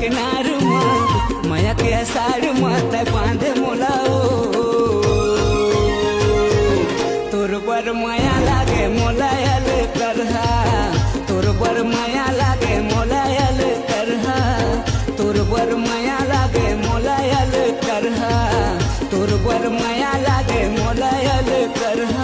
किनार माया के साड़ मत बांधे मोलाओ तोर पर माया लागे मोलायल करहा तोर पर माया लागे मोलायल करहा तोर पर माया लागे मोलायल करहा तोर पर माया लागे मोलायल करहा